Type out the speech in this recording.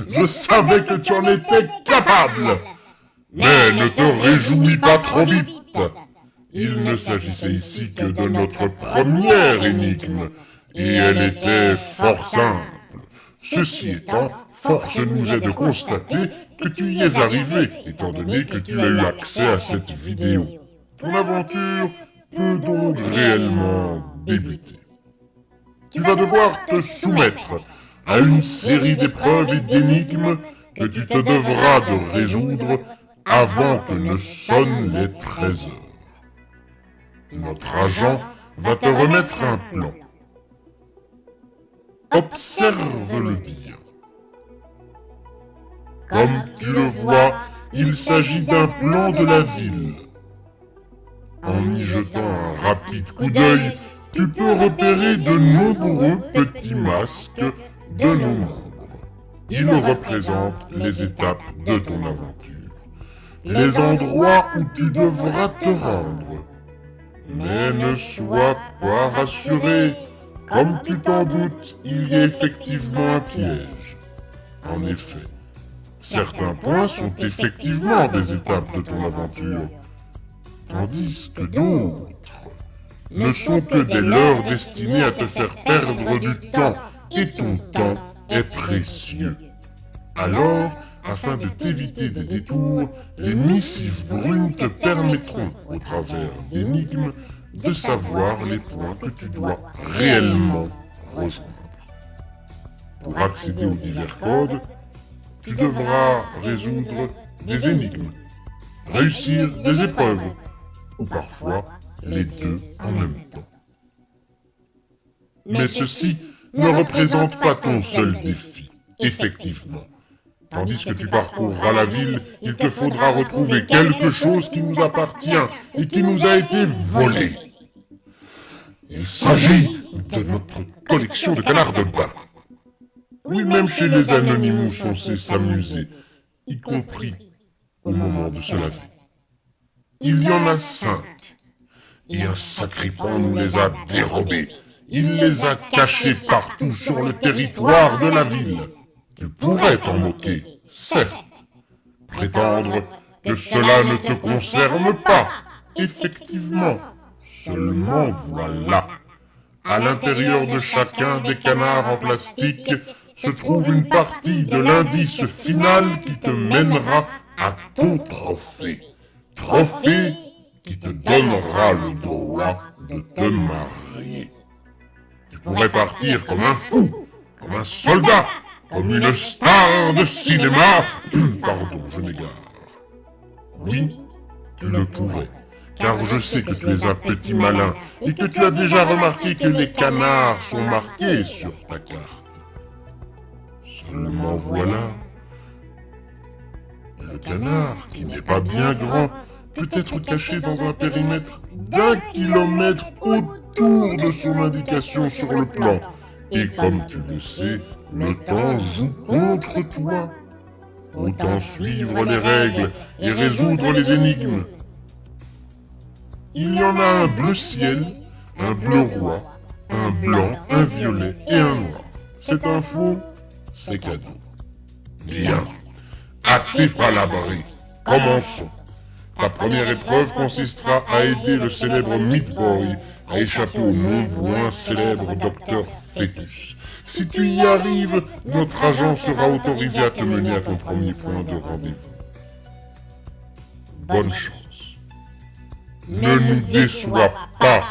Je savais que tu en étais capable. Mais ne te réjouis pas trop vite. Il ne s'agissait ici que de notre première énigme, et elle était fort simple. Ceci étant, force nous est de constater que tu y es arrivé, étant donné que tu as eu accès à cette vidéo. Ton aventure peut donc réellement débuter. Tu vas devoir te soumettre à une série d'épreuves et d'énigmes que tu te devras de résoudre avant que ne sonnent les 13 heures. Notre agent va te remettre un plan. Observe-le bien. Comme tu le vois, il s'agit d'un plan de la ville. En y jetant un rapide coup d'œil, tu peux repérer de nombreux petits masques de nos membres. Ils représentent les étapes de ton aventure, les endroits où tu devras te rendre. Mais ne sois pas rassuré, comme tu t'en doutes, il y a effectivement un piège. En effet, certains points sont effectivement des étapes de ton aventure, tandis que d'autres ne sont que des leurres destinés à te faire perdre du temps, et ton temps est précieux. Alors, afin de t'éviter des détours, les missives brunes te permettront, au travers d'énigmes, de savoir les points que tu dois réellement rejoindre. Pour accéder aux divers codes, tu devras résoudre des énigmes, réussir des épreuves, ou parfois les deux en même temps. Mais ceci ne représente pas ton seul défi, effectivement. Tandis que tu parcourras la ville, il te faudra retrouver quelque chose qui nous appartient et qui nous a été volé. Il s'agit de notre collection de canards de bain. Oui, même chez les Anonymous, on sait s'amuser, y compris au moment de se laver. Il y en a 5, et un sacripant nous les a dérobés. Il les a cachés partout sur le territoire de la ville. Tu pourrais t'en moquer, certes. Prétendre que cela ne te concerne pas, effectivement. Seulement voilà. À l'intérieur de chacun des canards en plastique se trouve une partie de l'indice final qui te mènera à ton trophée. Trophée qui te donnera le droit de te marier. Tu pourrais partir comme un fou, comme un soldat, comme une star de cinéma. Pardon, je m'égare. Oui, tu le pourrais, car je sais que tu es un petit malin et que tu as déjà remarqué que les canards sont marqués sur ta carte. Seulement voilà, le canard, qui n'est pas bien grand, peut être caché dans un périmètre d'1 kilomètre autour de son indication sur le plan. Et comme tu le sais, le temps joue contre toi. Autant suivre les règles et résoudre les énigmes. Il y en a un bleu ciel, un bleu roi, un blanc, un violet et un noir. Cette info, c'est cadeau. Bien, assez palabré. Commençons. Ta première épreuve consistera à aider le célèbre Meat Boy à échapper au non moins célèbre Docteur Fetus. Si tu y arrives, notre agent sera autorisé à te mener à ton premier point de rendez-vous. Bonne chance. Ne nous déçois pas.